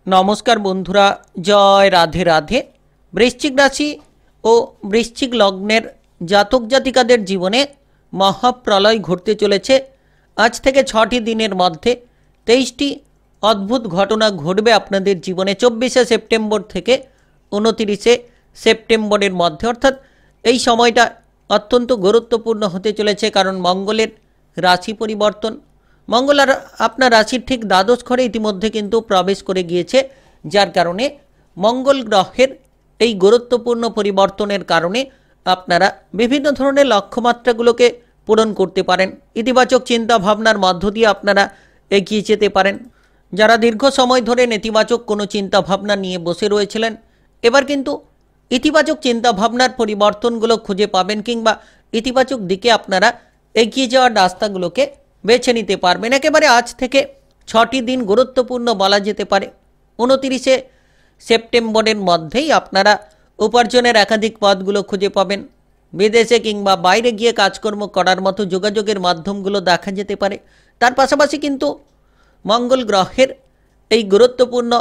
নমস্কার বন্ধুরা, জয় রাধে রাধে। বৃশ্চিক রাশি ও বৃশ্চিক লগ্নের জাতক জাতিকাদের জীবনে মহাপ্রলয় ঘটতে চলেছে। আজ থেকে 6টি দিনের মধ্যে 23টি অদ্ভুত ঘটনা ঘটবে আপনাদের জীবনে। 24শে সেপ্টেম্বর থেকে 29শে সেপ্টেম্বরের মধ্যে, অর্থাৎ এই সময়টা অত্যন্ত গুরুত্বপূর্ণ হতে চলেছে, কারণ মঙ্গলের রাশি পরিবর্তন। মঙ্গল আর আপনার রাশির ঠিক দ্বাদশ ঘরে ইতিমধ্যে কিন্তু প্রবেশ করে গিয়েছে, যার কারণে মঙ্গল গ্রহের এই গুরুত্বপূর্ণ পরিবর্তনের কারণে আপনারা বিভিন্ন ধরনের লক্ষ্যমাত্রাগুলোকে পূরণ করতে পারেন। ইতিবাচক চিন্তা ভাবনার মধ্য দিয়ে আপনারা এগিয়ে যেতে পারেন। যারা দীর্ঘ সময় ধরে নেতিবাচক কোনো চিন্তা ভাবনা নিয়ে বসে রয়েছিলেন, এবার কিন্তু ইতিবাচক চিন্তা ভাবনার পরিবর্তনগুলো খুঁজে পাবেন, কিংবা ইতিবাচক দিকে আপনারা এগিয়ে যাওয়ার রাস্তাগুলোকে বেছে নিতে পারবেন। একেবারে আজ থেকে 6টি দিন গুরুত্বপূর্ণ বলা যেতে পারে। 29শে সেপ্টেম্বরের মধ্যেই আপনারা উপার্জনের একাধিক পথগুলো খুঁজে পাবেন। বিদেশে কিংবা বাইরে গিয়ে কাজকর্ম করার মতো যোগাযোগের মাধ্যমগুলো দেখা যেতে পারে। তার পাশাপাশি কিন্তু মঙ্গল গ্রহের এই গুরুত্বপূর্ণ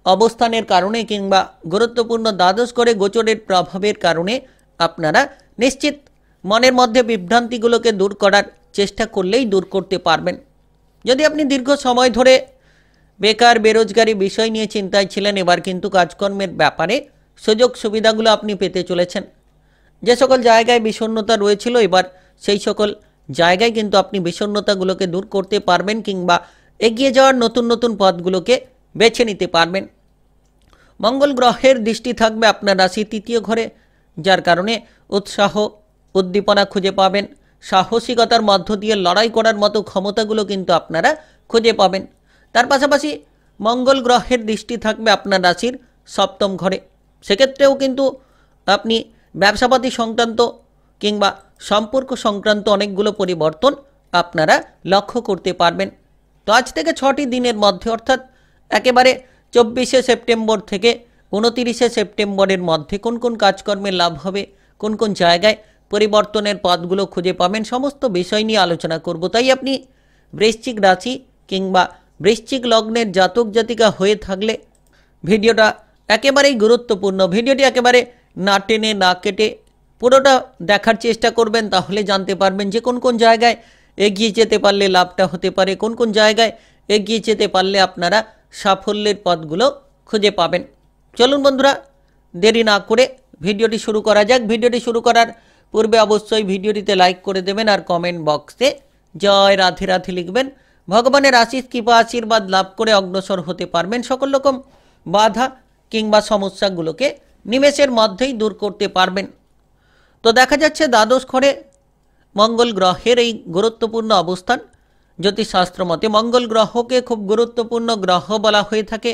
অবস্থানের কারণে কিংবা গুরুত্বপূর্ণ দ্বাদশ ঘরে গোচরের প্রভাবের কারণে আপনারা নিশ্চিত মনের মধ্যে বিভ্রান্তিগুলোকে দূর করার চেষ্টা করলেই দূর করতে পারবেন। যদি আপনি দীর্ঘ সময় ধরে বেকার বেরোজগারি বিষয় নিয়ে চিন্তায় ছিলেন, এবার কিন্তু কাজকর্মের ব্যাপারে সুযোগ সুবিধাগুলো আপনি পেতে চলেছেন। যে সকল জায়গায় বিষণ্ণতা রয়েছিল, এবার সেই সকল জায়গায় কিন্তু আপনি বিষণ্ণতাগুলোকে দূর করতে পারবেন, কিংবা এগিয়ে যাওয়ার নতুন নতুন পথগুলোকে বেছে নিতে পারবেন। মঙ্গল গ্রহের দৃষ্টি থাকবে আপনার রাশি 3য় ঘরে, যার কারণে উৎসাহ উদ্দীপনা খুঁজে পাবেন। সাহসিকতার মধ্য দিয়ে লড়াই করার মতো ক্ষমতাগুলো কিন্তু আপনারা খুঁজে পাবেন। তার পাশাপাশি মঙ্গল গ্রহের দৃষ্টি থাকবে আপনার রাশির 7ম ঘরে। সেক্ষেত্রেও কিন্তু আপনি ব্যবসাপাতি সংক্রান্ত কিংবা সম্পর্ক সংক্রান্ত অনেকগুলো পরিবর্তন আপনারা লক্ষ্য করতে পারবেন। তো আজ থেকে 6টি দিনের মধ্যে, অর্থাৎ একেবারে 24শে সেপ্টেম্বর থেকে 29শে সেপ্টেম্বরের মধ্যে কোন কোন কাজকর্মে লাভ হবে, কোন কোন জায়গায় পরিবর্তনের পথগুলো খুঁজে পাবেন, সমস্ত বিষয় নিয়ে আলোচনা করব। তাই আপনি বৃশ্চিক রাশি কিংবা বৃশ্চিক লগ্নের জাতক জাতিকা হয়ে থাকলে ভিডিওটা একেবারেই গুরুত্বপূর্ণ। ভিডিওটি একেবারে না টেনে না কেটে পুরোটা দেখার চেষ্টা করবেন, তাহলে জানতে পারবেন যে কোন কোন জায়গায় এগিয়ে যেতে পারলে লাভটা হতে পারে, কোন কোন জায়গায় এগিয়ে যেতে পারলে আপনারা সাফল্যের পথগুলো খুঁজে পাবেন। চলুন বন্ধুরা, দেরি না করে ভিডিওটি শুরু করা যাক। ভিডিওটি শুরু করার পূর্বে অবশ্যই ভিডিওটিতে লাইক করে দেবেন আর কমেন্ট বক্সে জয় রাধে রাধে লিখবেন। ভগবানের আশীষ কৃপা আশীর্বাদ লাভ করে অগ্রসর হতে পারবেন। সকল রকম বাধা কিংবা সমস্যাগুলোকে নিমেষের মধ্যেই দূর করতে পারবেন। তো দেখা যাচ্ছে দ্বাদশ ঘরে মঙ্গল গ্রহের এই গুরুত্বপূর্ণ অবস্থান। জ্যোতিষশাস্ত্র মতে মঙ্গল গ্রহকে খুব গুরুত্বপূর্ণ গ্রহ বলা হয়ে থাকে।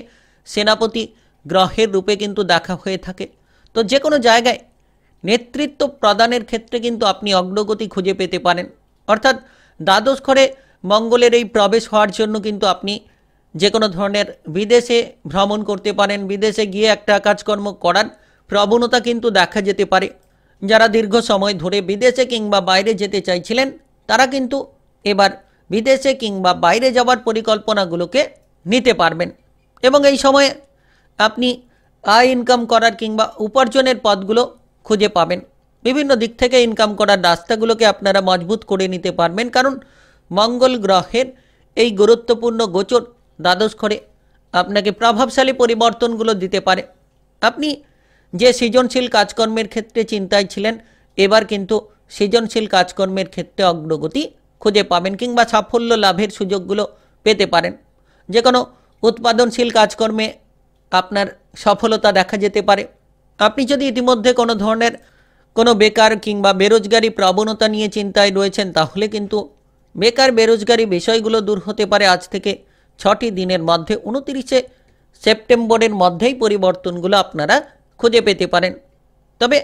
সেনাপতি গ্রহের রূপে কিন্তু দেখা হয়ে থাকে। তো যে কোনো জায়গায় নেতৃত্ব প্রদানের ক্ষেত্রে কিন্তু আপনি অগ্রগতি খুঁজে পেতে পারেন। অর্থাৎ দ্বাদশ ঘরে মঙ্গলের এই প্রবেশ হওয়ার জন্য কিন্তু আপনি যে কোনো ধরনের বিদেশে ভ্রমণ করতে পারেন। বিদেশে গিয়ে একটা কাজকর্ম করার প্রবণতা কিন্তু দেখা যেতে পারে। যারা দীর্ঘ সময় ধরে বিদেশে কিংবা বাইরে যেতে চাইছিলেন, তারা কিন্তু এবার বিদেশে কিংবা বাইরে যাওয়ার পরিকল্পনাগুলোকে নিতে পারবেন। এবং এই সময়ে আপনি আয় ইনকাম করার কিংবা উপার্জনের পথগুলো খুঁজে পাবেন। বিভিন্ন দিক থেকে ইনকাম করার রাস্তাগুলোকে আপনারা মজবুত করে নিতে পারবেন, কারণ মঙ্গল গ্রহের এই গুরুত্বপূর্ণ গোচর দ্বাদশ ঘরে আপনাকে প্রভাবশালী পরিবর্তনগুলো দিতে পারে। আপনি যে সৃজনশীল কাজকর্মের ক্ষেত্রে চিন্তায় ছিলেন, এবার কিন্তু সৃজনশীল কাজকর্মের ক্ষেত্রে অগ্রগতি খুঁজে পাবেন, কিংবা সাফল্য লাভের সুযোগগুলো পেতে পারেন। যে কোনো উৎপাদনশীল কাজকর্মে আপনার সফলতা দেখা যেতে পারে। আপনি যদি ইতিমধ্যে কোনো ধরনের কোনো বেকার কিংবা বেরোজগারি প্রবণতা নিয়ে চিন্তায় রয়েছেন, তাহলে কিন্তু বেকার বেরোজগারি বিষয়গুলো দূর হতে পারে। আজ থেকে 6টি দিনের মধ্যে 29শে সেপ্টেম্বরের মধ্যেই পরিবর্তনগুলো আপনারা খুঁজে পেতে পারেন। তবে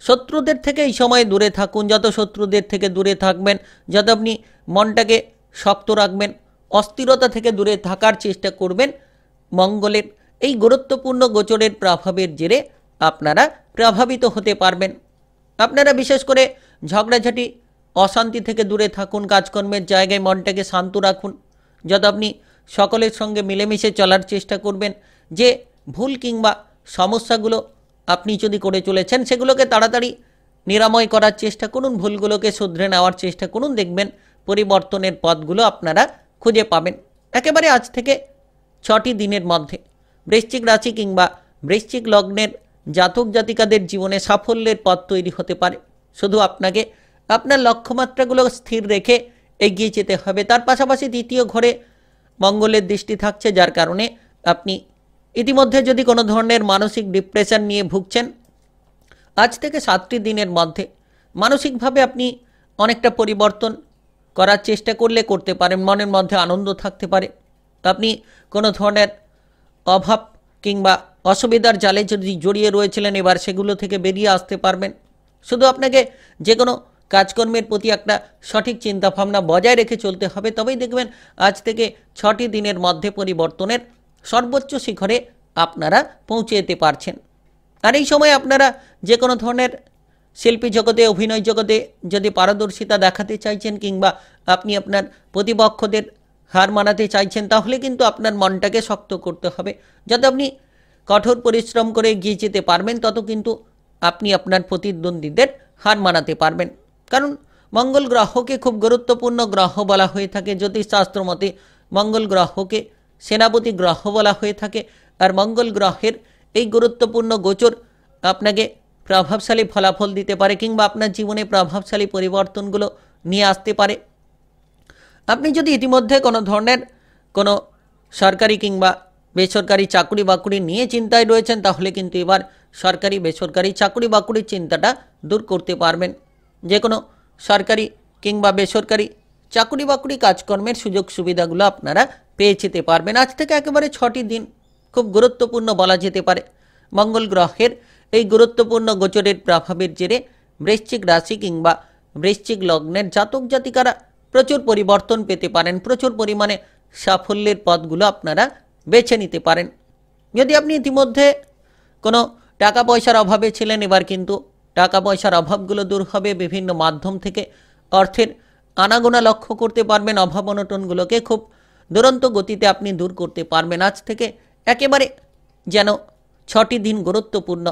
শত্রুদের থেকে এই সময়ে দূরে থাকুন। যত শত্রুদের থেকে দূরে থাকবেন, যত আপনি মনটাকে শক্ত রাখবেন, অস্থিরতা থেকে দূরে থাকার চেষ্টা করবেন, মঙ্গলের এই গুরুত্বপূর্ণ গোচরের প্রভাবের জেরে আপনারা প্রভাবিত হতে পারবেন। আপনারা বিশেষ করে ঝগড়াঝাটি অশান্তি থেকে দূরে থাকুন। কাজকর্মের জায়গায় মনটাকে শান্ত রাখুন। যত আপনি সকলের সঙ্গে মিলেমিশে চলার চেষ্টা করবেন, যে ভুল কিংবা সমস্যাগুলো আপনি যদি করে চলেছেন সেগুলোকে তাড়াতাড়ি নিরাময় করার চেষ্টা করুন, ভুলগুলোকে শুধরে নেওয়ার চেষ্টা করুন, দেখবেন পরিবর্তনের পথগুলো আপনারা খুঁজে পাবেন। একেবারে আজ থেকে 6টি দিনের মধ্যে বৃশ্চিক রাশি কিংবা বৃশ্চিক লগ্নের জাতক জাতিকাদের জীবনে সাফল্যের পথ তৈরি হতে পারে। শুধু আপনাকে আপনার লক্ষ্যমাত্রাগুলো স্থির রেখে এগিয়ে যেতে হবে। তার পাশাপাশি দ্বিতীয় ঘরে মঙ্গলের দৃষ্টি থাকছে, যার কারণে আপনি ইতিমধ্যে যদি কোনো ধরনের মানসিক ডিপ্রেশন নিয়ে ভুগছেন, আজ থেকে 7টি দিনের মধ্যে মানসিকভাবে আপনি অনেকটা পরিবর্তন করার চেষ্টা করলে করতে পারেন। মনের মধ্যে আনন্দ থাকতে পারে। আপনি কোনো ধরনের অভাব কিংবা অসুবিধার জালে যদি জড়িয়ে রয়েছিলেন, এবার সেগুলো থেকে বেরিয়ে আসতে পারবেন। শুধু আপনাকে যে কোনো কাজকর্মের প্রতি একটা সঠিক চিন্তাভাবনা বজায় রেখে চলতে হবে, তবেই দেখবেন আজ থেকে 6টি দিনের মধ্যে পরিবর্তনের সর্বোচ্চ শিখরে আপনারা পৌঁছে যেতে পারছেন। আর এই সময় আপনারা যে কোনো ধরনের শিল্পী জগতে, অভিনয় জগতে যদি পারদর্শিতা দেখাতে চাইছেন কিংবা আপনি আপনার প্রতিপক্ষদের হার মানাতে চাইছেন, তাহলে কিন্তু আপনার মনটাকে শক্ত করতে হবে। যত আপনি কঠোর পরিশ্রম করে এগিয়ে যেতে পারবেন, তত কিন্তু আপনি আপনার প্রতিদ্বন্দ্বীদের হার মানাতে পারবেন। কারণ মঙ্গল গ্রহকে খুব গুরুত্বপূর্ণ গ্রহ বলা হয়ে থাকে। জ্যোতিষশাস্ত্র মতে মঙ্গল গ্রহকে সেনাপতি গ্রহ বলা হয়ে থাকে। আর মঙ্গল গ্রহের এই গুরুত্বপূর্ণ গোচর আপনাকে প্রভাবশালী ফলাফল দিতে পারে কিংবা আপনার জীবনে প্রভাবশালী পরিবর্তনগুলো নিয়ে আসতে পারে। আপনি যদি ইতিমধ্যে কোনো ধরনের কোনো সরকারি কিংবা বেসরকারি চাকরি বাকরি নিয়ে চিন্তায় রয়েছেন, তাহলে কিন্তু এবার সরকারি বেসরকারি চাকরি বাকরির চিন্তাটা দূর করতে পারবেন। যে কোনো সরকারি কিংবা বেসরকারি চাকরি বাকরি কাজকর্মের সুযোগ সুবিধাগুলো আপনারা পেয়ে যেতে পারবেন। আজ থেকে একেবারে 6টি দিন খুব গুরুত্বপূর্ণ বলা যেতে পারে। মঙ্গল গ্রহের এই গুরুত্বপূর্ণ গোচরের প্রভাবের জেরে বৃশ্চিক রাশি কিংবা বৃশ্চিক লগ্নের জাতক জাতিকারা প্রচুর পরিবর্তন পেতে পারেন। প্রচুর পরিমাণে সাফল্যের পথগুলো আপনারা বেছে নিতে পারেন। যদি আপনি ইতিমধ্যে কোনো টাকা পয়সার অভাবে ছিলেন, এবার কিন্তু টাকা পয়সার অভাবগুলো দূর হবে। বিভিন্ন মাধ্যম থেকে অর্থের আনাগোনা লক্ষ্য করতে পারবেন। অভাব অনটনগুলোকে খুব দুরন্ত গতিতে আপনি দূর করতে পারবেন। আজ থেকে একেবারে যেন 6টি দিন গুরুত্বপূর্ণ।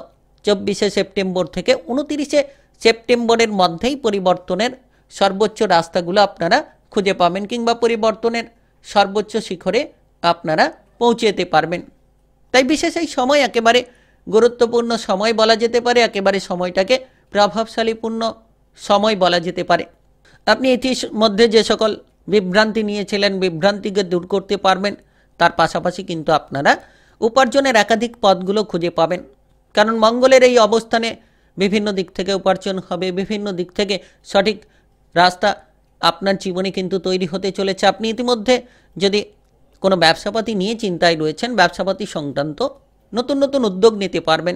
24শে সেপ্টেম্বর থেকে 29শে সেপ্টেম্বরের মধ্যেই পরিবর্তনের সর্বোচ্চ রাস্তাগুলো আপনারা খুঁজে পাবেন কিংবা পরিবর্তনের সর্বোচ্চ শিখরে আপনারা পৌঁছে যেতে পারবেন। তাই বিশেষ এই সময় একেবারে গুরুত্বপূর্ণ সময় বলা যেতে পারে। একেবারে সময়টাকে প্রভাবশালীপূর্ণ সময় বলা যেতে পারে। আপনি ইতিমধ্যে যে সকল বিভ্রান্তি নিয়েছিলেন, বিভ্রান্তিকে দূর করতে পারবেন। তার পাশাপাশি কিন্তু আপনারা উপার্জনের একাধিক পথগুলো খুঁজে পাবেন। কারণ মঙ্গলের এই অবস্থানে বিভিন্ন দিক থেকে উপার্জন হবে, বিভিন্ন দিক থেকে সঠিক রাস্তা আপনার জীবনে কিন্তু তৈরি হতে চলেছে। আপনি ইতিমধ্যে যদি কোনো ব্যবসাপাতি নিয়ে চিন্তায় রয়েছেন, ব্যবসাপাতি সংক্রান্ত নতুন নতুন উদ্যোগ নিতে পারবেন।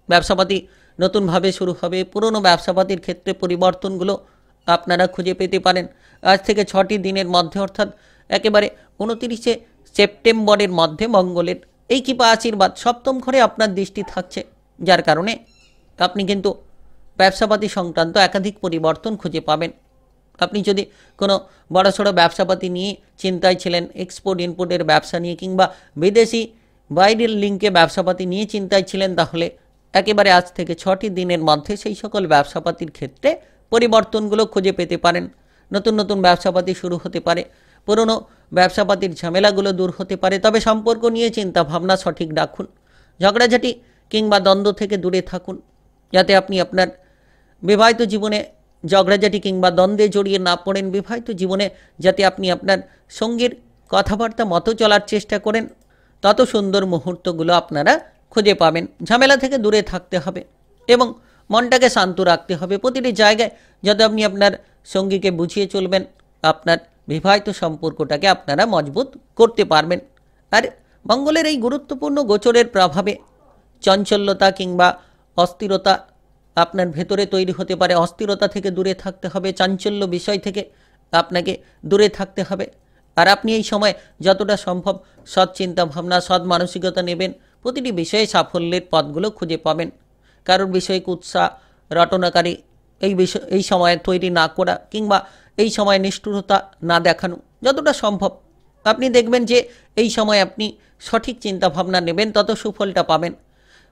ব্যবসাপাতি নতুনভাবে শুরু হবে। পুরনো ব্যবসাপাতির ক্ষেত্রে পরিবর্তনগুলো আপনারা খুঁজে পেতে পারেন। আজ থেকে 6টি দিনের মধ্যে অর্থাৎ একেবারে 29শে সেপ্টেম্বরের মধ্যে মঙ্গলের এই কৃপা আশীর্বাদ সপ্তম ঘরে আপনার দৃষ্টি থাকছে, যার কারণে আপনি কিন্তু ব্যবসাপাতি সংক্রান্ত একাধিক পরিবর্তন খুঁজে পাবেন। আপনি যদি কোনো বড়সড় ব্যবসাপাতি নিয়ে চিন্তায় ছিলেন, এক্সপোর্ট ইনপোর্টের ব্যবসা নিয়ে কিংবা বিদেশি বাইরের লিঙ্কে ব্যবসাপাতি নিয়ে চিন্তায় ছিলেন, তাহলে একেবারে আজ থেকে 6টি দিনের মধ্যে সেই সকল ব্যবসাপাতির ক্ষেত্রে পরিবর্তনগুলো খুঁজে পেতে পারেন। নতুন নতুন ব্যবসাপাতি শুরু হতে পারে। পুরনো ব্যবসাপাতির ঝামেলাগুলো দূর হতে পারে। তবে সম্পর্ক নিয়ে চিন্তা ভাবনা সঠিক রাখুন। ঝগড়াঝাটি কিংবা দ্বন্দ্ব থেকে দূরে থাকুন, যাতে আপনি আপনার বিবাহিত জীবনে ঝগড়াঝাটি কিংবা দ্বন্দ্বে জড়িয়ে না পড়েন। বিবাহিত জীবনে যাতে আপনি আপনার সঙ্গীর কথাবার্তা মতো চলার চেষ্টা করেন, তত সুন্দর মুহূর্তগুলো আপনারা খুঁজে পাবেন। ঝামেলা থেকে দূরে থাকতে হবে এবং মনটাকে শান্ত রাখতে হবে। প্রতিটি জায়গায় যাতে আপনি আপনার সঙ্গীকে বুঝিয়ে চলবেন, আপনার বিবাহিত সম্পর্কটাকে আপনারা মজবুত করতে পারবেন। আর মঙ্গলের এই গুরুত্বপূর্ণ গোচরের প্রভাবে চঞ্চলতা কিংবা অস্থিরতা আপনার ভেতরে তৈরি হতে পারে। অস্থিরতা থেকে দূরে থাকতে হবে, চাঞ্চল্য বিষয় থেকে আপনাকে দূরে থাকতে হবে। আর আপনি এই সময় যতটা সম্ভব সৎ চিন্তা ভাবনা, সৎ মানসিকতা নেবেন, প্রতিটি বিষয়ে সাফল্যের পথগুলো খুঁজে পাবেন। কারোর বিষয়ে কুৎসা রটনাকারী এই সময়ে তৈরি না করা কিংবা এই সময় নিষ্ঠুরতা না দেখানো, যতটা সম্ভব আপনি দেখবেন যে এই সময় আপনি সঠিক চিন্তাভাবনা নেবেন, তত সুফলটা পাবেন।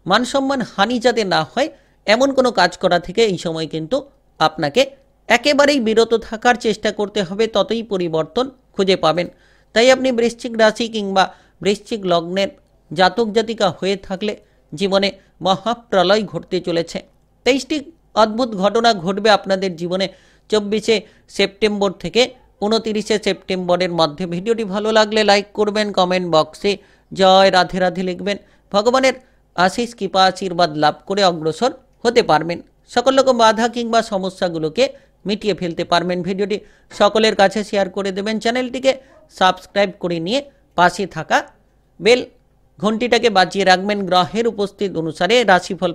মানসম্মান হানি যাতে না হয় এমন কোনো কাজ করা থেকে এই সময় কিন্তু আপনাকে একেবারেই বিরত থাকার চেষ্টা করতে হবে, ততই পরিবর্তন খুঁজে পাবেন। তাই আপনি বৃশ্চিক রাশি কিংবা বৃশ্চিক লগ্নের জাতক জাতিকা হয়ে থাকলে জীবনে মহাপ্রলয় ঘটতে চলেছে। 23টি অদ্ভুত ঘটনা ঘটবে আপনাদের জীবনে 24শে সেপ্টেম্বর থেকে 29শে সেপ্টেম্বরের মধ্যে। ভিডিওটি ভালো লাগলে লাইক করবেন, কমেন্ট বক্সে জয় রাধে রাধে লিখবেন। ভগবানের আশিস কৃপা আশীর্বাদ লাভ করে অগ্রসর হতে পারবেন। সকল রকম বাধা কিংবা সমস্যাগুলোকে মিটিয়ে ফেলতে পারবেন। ভিডিওটি সকলের কাছে শেয়ার করে দেবেন। চ্যানেলটিকে সাবস্ক্রাইব করে নিয়ে পাশে থাকা বেল ঘন্টিটাকে বাজিয়ে রাখবেন। গ্রহের উপস্থিত অনুসারে রাশিফল